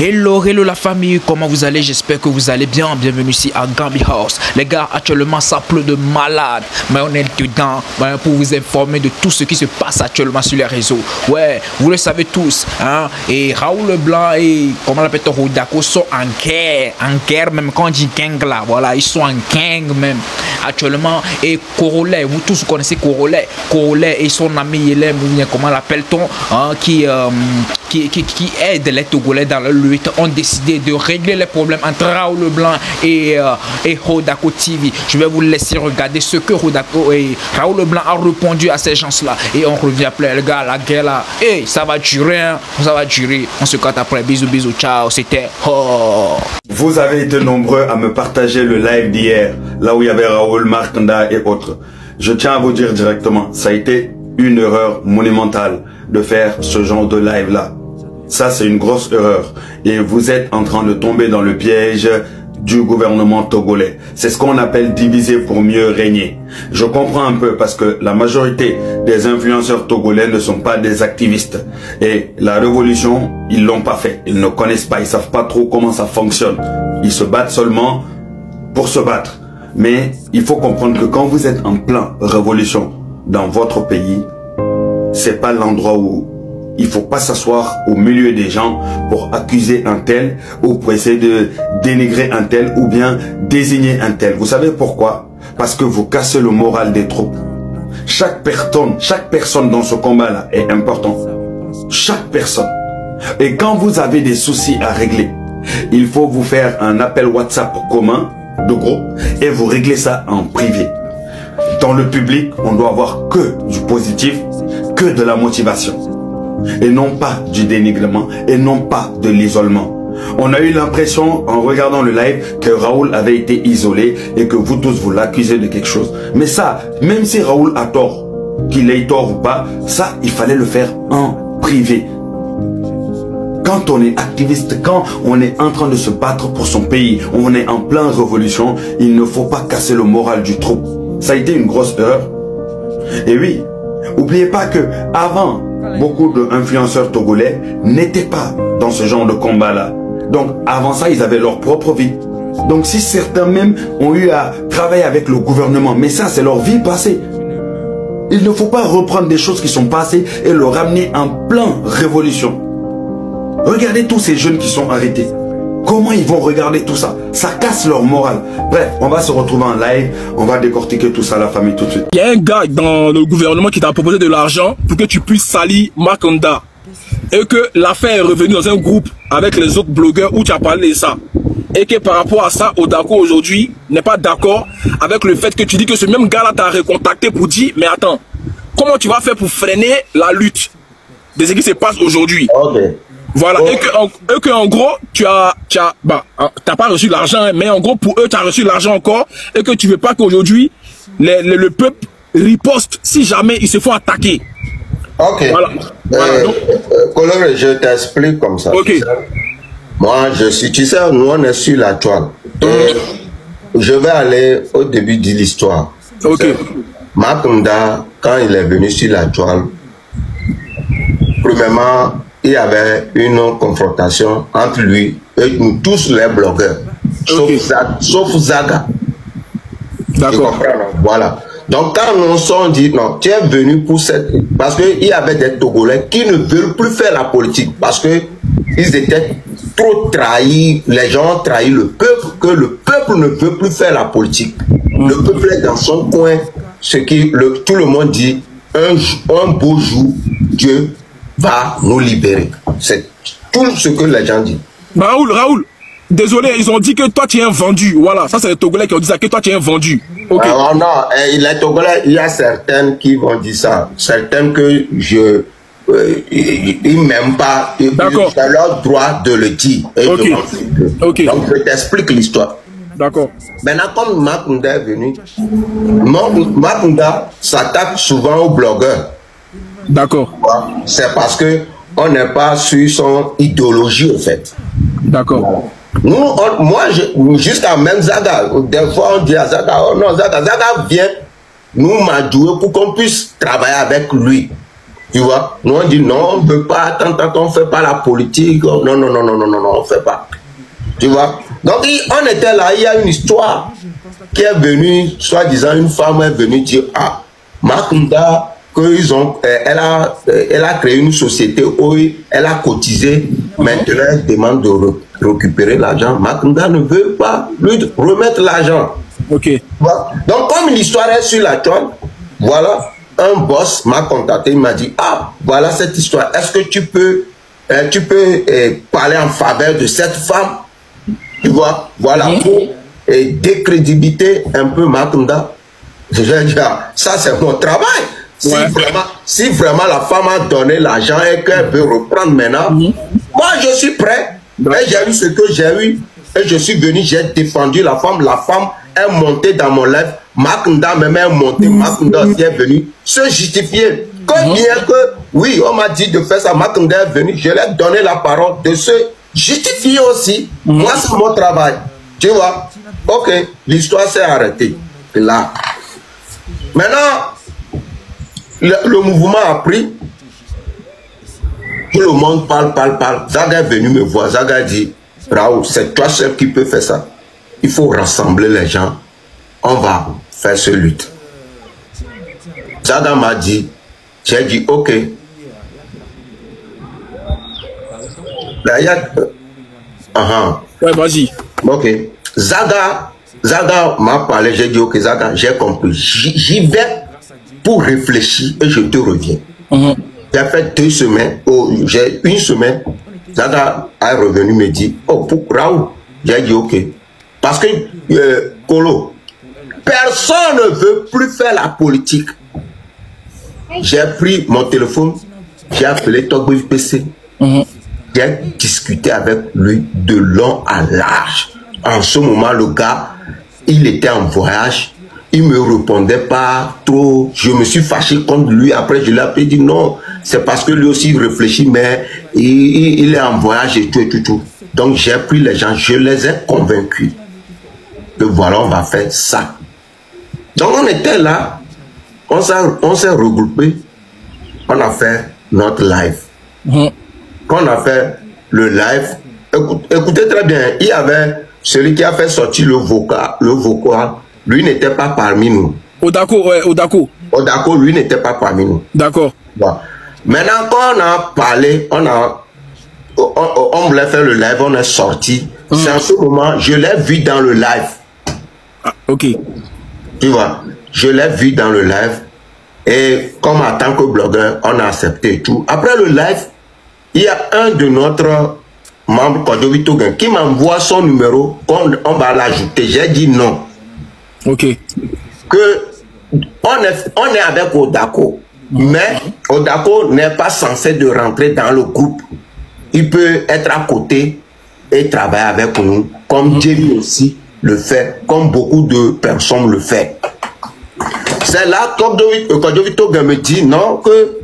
Hello, hello la famille, comment vous allez? J'espère que vous allez bien. Bienvenue ici à Gambi House. Les gars, actuellement ça pleut de malade, mais on est dedans pour vous informer de tout ce qui se passe actuellement sur les réseaux. Ouais, vous le savez tous, hein. Et Raoul Leblanc et comment l'appelle-t-on, Rodako sont en guerre même quand on dit gang là, voilà, ils sont en gang même actuellement. Et Corolet, vous tous connaissez Corolet et son ami Hélène, comment l'appelle-t-on, hein, qui aide les Togolais dans la lutte, ont décidé de régler les problèmes entre Raoul Leblanc et Rodako TV. Je vais vous laisser regarder ce que Rodako et Raoul Leblanc a répondu à ces gens-là. Et on revient après, les gars, la guerre là. Et ça va durer, hein, ça va durer. On se capte après. Bisous, bisous, ciao. C'était... Oh. Vous avez été nombreux à me partager le live d'hier, là où il y avait Raoul, Markanda et autres. Je tiens à vous dire directement, ça a été une erreur monumentale de faire ce genre de live là. Ça, c'est une grosse erreur. Et vous êtes en train de tomber dans le piège du gouvernement togolais. C'est ce qu'on appelle diviser pour mieux régner. Je comprends un peu parce que la majorité des influenceurs togolais ne sont pas des activistes. Et la révolution, ils l'ont pas fait. Ils ne connaissent pas, ils savent pas trop comment ça fonctionne. Ils se battent seulement pour se battre. Mais il faut comprendre que quand vous êtes en plein révolution dans votre pays, c'est pas l'endroit où il faut pas s'asseoir au milieu des gens pour accuser un tel ou pour essayer de dénigrer un tel ou bien désigner un tel. Vous savez pourquoi? Parce que vous cassez le moral des troupes. Chaque personne dans ce combat-là est important. Chaque personne. Et quand vous avez des soucis à régler, il faut vous faire un appel WhatsApp commun de groupe et vous réglez ça en privé. Dans le public, on doit avoir que du positif, que de la motivation. Et non pas du dénigrement, et non pas de l'isolement. On a eu l'impression, en regardant le live, que Raoul avait été isolé et que vous tous vous l'accusez de quelque chose. Mais ça, même si Raoul a tort, qu'il ait tort ou pas, ça, il fallait le faire en privé. Quand on est activiste, quand on est en train de se battre pour son pays, on est en pleine révolution, il ne faut pas casser le moral du troupe. Ça a été une grosse erreur. Et oui, n'oubliez pas que avant, beaucoup d'influenceurs togolais n'étaient pas dans ce genre de combat-là. Donc, avant ça, ils avaient leur propre vie. Donc, si certains même ont eu à travailler avec le gouvernement, mais ça, c'est leur vie passée. Il ne faut pas reprendre des choses qui sont passées et le ramener en plein révolution. Regardez tous ces jeunes qui sont arrêtés. Comment ils vont regarder tout ça? Ça casse leur morale. Bref, on va se retrouver en live. On va décortiquer tout ça, la famille, tout de suite. Il y a un gars dans le gouvernement qui t'a proposé de l'argent pour que tu puisses salir Markanda. Et que l'affaire est revenue dans un groupe avec les autres blogueurs où tu as parlé de ça. Et que par rapport à ça, Odako aujourd'hui n'est pas d'accord avec le fait que tu dis que ce même gars-là t'a recontacté pour dire, mais attends, comment tu vas faire pour freiner la lutte de ce qui se passe aujourd'hui? Okay. Voilà, et que en gros, tu as pas reçu l'argent, mais en gros, pour eux, tu as reçu l'argent encore, et que tu veux pas qu'aujourd'hui, le peuple riposte si jamais ils se font attaquer. Ok. Voilà. Coloré, je t'explique comme ça. Ok. Moi, tu sais, nous, on est sur la toile. Je vais aller au début de l'histoire. Ok. Markanda, quand il est venu sur la toile, premièrement, il y avait une confrontation entre lui et nous tous les blogueurs, sauf Zaga. D'accord. Voilà. Donc quand nous sommes dit, non, tu es venu pour cette... Parce qu'il y avait des Togolais qui ne veulent plus faire la politique. Parce que ils étaient trop trahis. Les gens ont trahi le peuple, que le peuple ne veut plus faire la politique. Le peuple est dans son coin. Ce qui, tout le monde dit, un beau jour, Dieu va nous libérer. C'est tout ce que les gens disent. Raoul, désolé, ils ont dit que toi tu es un vendu. Voilà, ça c'est les Togolais qui ont dit ça, que toi tu es un vendu. Okay. Non, les Togolais, il y a certaines qui vont dire ça. Certaines que ils m'aiment pas. C'est leur droit de le dire. Donc je t'explique l'histoire. D'accord. Maintenant, comme Markanda est venu, Markanda s'attaque souvent aux blogueurs. D'accord. C'est parce que on n'est pas sur son idéologie en fait. D'accord. Nous, jusqu'à même Zaga, des fois on dit à Zaga, oh non, Zaga vient nous m'adouer pour qu'on puisse travailler avec lui. Tu vois, nous on dit non, on ne veut pas, on ne fait pas la politique. Non, non, non, non, non, non, non, on ne fait pas. Tu vois. Donc on était là, il y a une histoire qui est venue, soi-disant une femme est venue dire, ah, Macounda, elle a créé une société où elle a cotisé, maintenant elle demande de récupérer l'argent. Macounda ne veut pas lui remettre l'argent. Ok. Voilà. Donc comme l'histoire est sur la toile, voilà, un boss m'a contacté, il m'a dit, ah, voilà cette histoire, est-ce que tu peux parler en faveur de cette femme, tu vois, voilà, pour décrédibiliter un peu Macounda. Je vais dire, ça c'est mon travail. Si vraiment la femme a donné l'argent et qu'elle veut reprendre maintenant, moi je suis prêt. Et j'ai eu ce que j'ai eu. Et je suis venu, j'ai défendu la femme. La femme est montée dans mon live. Macounda même est montée. Macounda aussi est venue se justifier. Comme bien que, oui, on m'a dit de faire ça. Macounda est venu. Je lui ai donné la parole de se justifier aussi. Moi, c'est mon travail. Tu vois? Ok, l'histoire s'est arrêtée. Et là. Maintenant, le mouvement a pris. Tout le monde parle. Zaga est venu me voir. Zaga a dit, Raoul, c'est toi seul qui peux faire ça. Il faut rassembler les gens. On va faire ce lutte. Zaga m'a dit, j'ai dit, ok. Là, il y a... Ouais, vas-y. Ok. Zaga m'a parlé, j'ai dit, ok, Zaga, j'ai compris. J'y vais pour réfléchir et je te reviens. J'ai fait 2 semaines, j'ai 1 semaine, Zaga est revenu me dire, oh, pour Raoul, j'ai dit ok. Parce que, Kolo, personne ne veut plus faire la politique. J'ai pris mon téléphone, j'ai appelé Togbo PC, j'ai discuté avec lui de long à large. En ce moment, le gars, il était en voyage. Il me répondait pas trop. Je me suis fâché contre lui. Après, je lui ai appelé, dit non, c'est parce que lui aussi il réfléchit, mais il est en voyage et tout. Donc, j'ai pris les gens, je les ai convaincus que voilà, on va faire ça. Donc, on était là, on s'est regroupés, on a fait notre live. Quand on a fait le live, écoutez très bien, il y avait celui qui a fait sortir le vocal. Lui n'était pas parmi nous. Odako, ouais, Odako. Odako, lui n'était pas parmi nous. D'accord. Bon. Maintenant, quand on a parlé, on voulait faire le live, on est sorti. C'est en ce moment, je l'ai vu dans le live. Ah, ok. Tu vois, je l'ai vu dans le live. Et comme en tant que blogueur, on a accepté et tout. Après le live, il y a un de notre membre, Kodjovi Togen, qui m'envoie son numéro, on va l'ajouter. J'ai dit non. Ok. Que on est avec Odako, mais Odako n'est pas censé de rentrer dans le groupe. Il peut être à côté et travailler avec nous, comme Jamie aussi le fait, comme beaucoup de personnes le font. C'est là que Kodjovi Togen me dit non, que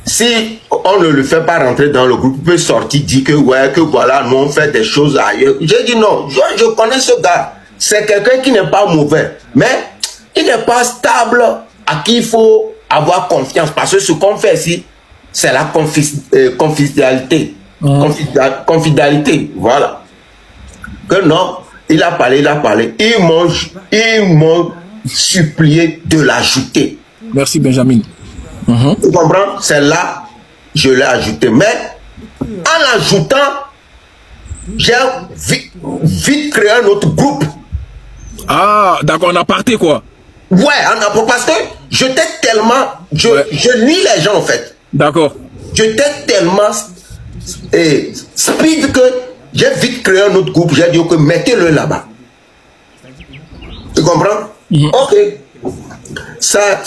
si on ne le fait pas rentrer dans le groupe, il peut sortir, dire que ouais, que voilà, nous on fait des choses ailleurs. J'ai dit non, je connais ce gars. C'est quelqu'un qui n'est pas mauvais, mais il n'est pas stable, à qui il faut avoir confiance. Parce que ce qu'on fait ici, c'est la confidentialité. Confidentialité, voilà. Que non, il a parlé. Ils m'ont supplié de l'ajouter. Merci Benjamin. Tu comprends? C'est là, je l'ai ajouté. Mais en l'ajoutant, j'ai vite créé un autre groupe. Ah, d'accord, on a parté quoi. Ouais, parce que j'étais tellement... Je lis les gens en fait. D'accord. J'étais tellement speed que j'ai vite créé un autre groupe. J'ai dit ok, mettez-le là-bas. Tu comprends? Ok. Ça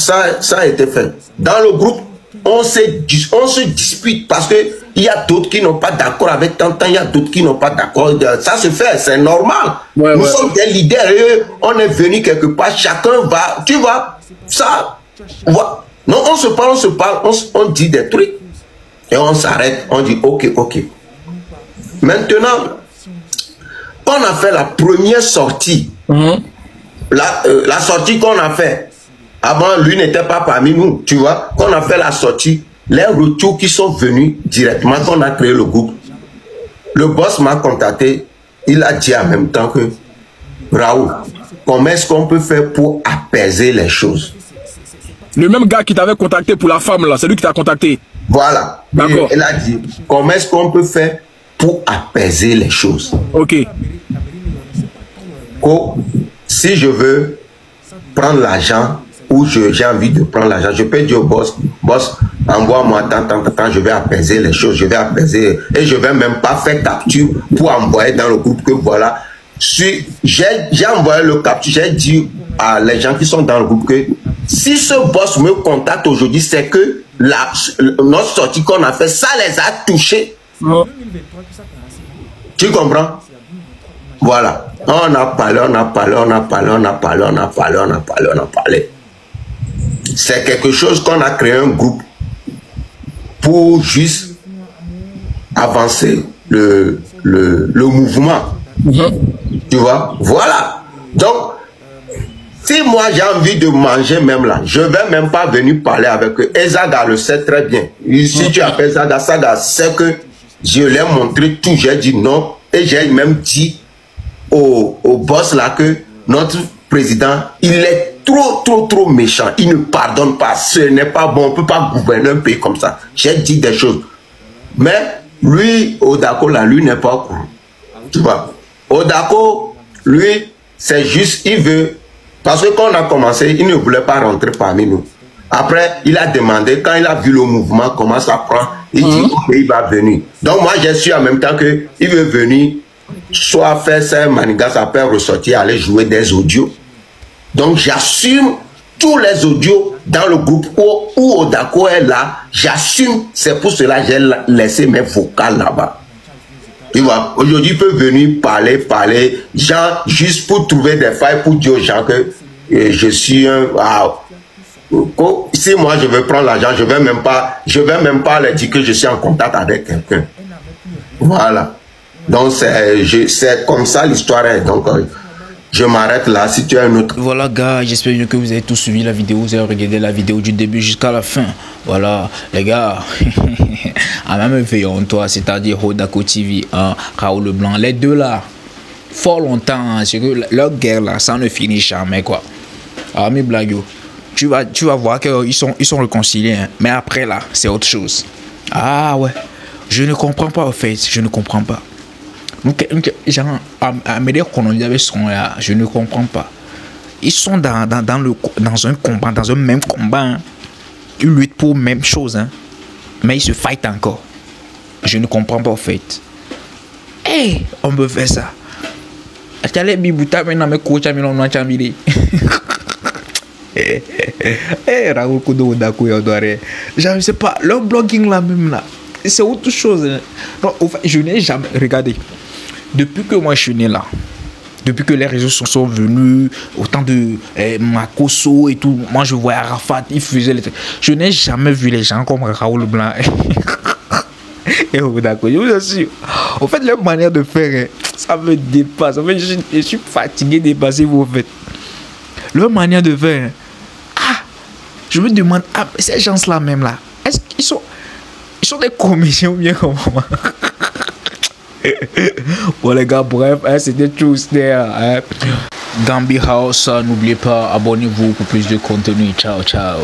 a été fait. Dans le groupe, on se dispute parce que il y a d'autres qui n'ont pas d'accord avec Tantan, il y a d'autres qui n'ont pas d'accord. Ça se fait, c'est normal. Nous sommes des leaders et on est venu quelque part, chacun va, tu vois, ça. Non, on se parle, on dit des trucs et on s'arrête, on dit ok. Maintenant, on a fait la première sortie. La sortie qu'on a fait, avant lui n'était pas parmi nous, tu vois. Quand on a fait la sortie, les retours qui sont venus directement quand on a créé le groupe, le boss m'a contacté, il a dit en même temps que Raoul, comment est-ce qu'on peut faire pour apaiser les choses? Le même gars qui t'avait contacté pour la femme là, c'est lui qui t'a contacté. Voilà. D'accord. Il a dit, comment est-ce qu'on peut faire pour apaiser les choses? Ok. Si je veux prendre l'argent ou j'ai envie de prendre l'argent, je peux dire au boss, envoie-moi tant, je vais apaiser les choses, je vais apaiser, et je vais même pas faire capture pour envoyer dans le groupe que voilà. J'ai envoyé le capture, j'ai dit à les gens qui sont dans le groupe que si ce boss me contacte aujourd'hui, c'est que notre sortie qu'on a fait, ça les a touchés. Oh. Tu comprends? Voilà. On a parlé. C'est quelque chose qu'on a créé un groupe pour juste avancer le mouvement. Tu vois? Voilà. Donc, si moi j'ai envie de manger même là, je ne vais même pas venir parler avec eux. Et Zaga le sait très bien. Si tu appelles Zaga, Zaga sait que je l'ai montré tout, j'ai dit non. Et j'ai même dit au boss là que notre président, il est trop méchant. Il ne pardonne pas. Ce n'est pas bon. On ne peut pas gouverner un pays comme ça. J'ai dit des choses. Mais lui, Odako là, lui n'est pas au courant. Tu vois? Odako, lui, c'est juste, il veut. Parce que quand on a commencé, il ne voulait pas rentrer parmi nous. Après, il a demandé, quand il a vu le mouvement, comment ça prend, il dit qu'il va venir. Donc moi, j'ai su en même temps qu'il veut venir, soit faire ça, manigas, après ressortir, aller jouer des audios. Donc j'assume tous les audios dans le groupe où Odako est là. J'assume, c'est pour cela que j'ai laissé mes vocales là-bas. Tu vois, aujourd'hui, il peut venir parler, genre, juste pour trouver des failles, pour dire aux gens que je suis un... Wow. Si moi je veux prendre l'argent, je vais même pas leur dire que je suis en contact avec quelqu'un. Voilà. Donc c'est comme ça l'histoire est. Donc je m'arrête là. Si tu as un autre. Voilà gars, j'espère que vous avez tous suivi la vidéo, vous avez regardé la vidéo du début jusqu'à la fin. Voilà les gars. À même veillon toi, c'est-à-dire Odako TV, Raoul Leblanc, les deux là, fort longtemps, c'est que leur guerre là, ça ne finit jamais quoi. Ah mes blagues. Tu vas voir qu'ils sont réconciliés, hein. Mais après là, c'est autre chose. Ah ouais, je ne comprends pas en fait, je ne comprends pas. Genre, à me dire qu'on avait son là, je ne comprends pas. Ils sont dans un combat, dans un même combat. Hein. Ils luttent pour la même chose, hein. Mais ils se fightent encore. Je ne comprends pas en fait. Hey, on me fait ça. Raoul Kodo Odako Yodore. Je ne sais pas, leur blogging là même là, c'est autre chose. Non, en fait, je n'ai jamais regardé. Depuis que moi je suis né là, depuis que les réseaux sont venus, autant de Makoso et tout, moi je voyais Arafat, il faisait les trucs. Je n'ai jamais vu les gens comme Raoul Blanc et Odako. Je vous assure. En fait, leur manière de faire, ça me dépasse. En fait, je suis fatigué de dépasser vous en fait. Leur manière de faire. Je me demande, ces gens-là même là, est-ce qu'ils sont des comédiens ou bien comment? Bon les gars, bref, hein, c'était tout. Hein. Gambi House, n'oubliez pas, abonnez-vous pour plus de contenu. Ciao, ciao.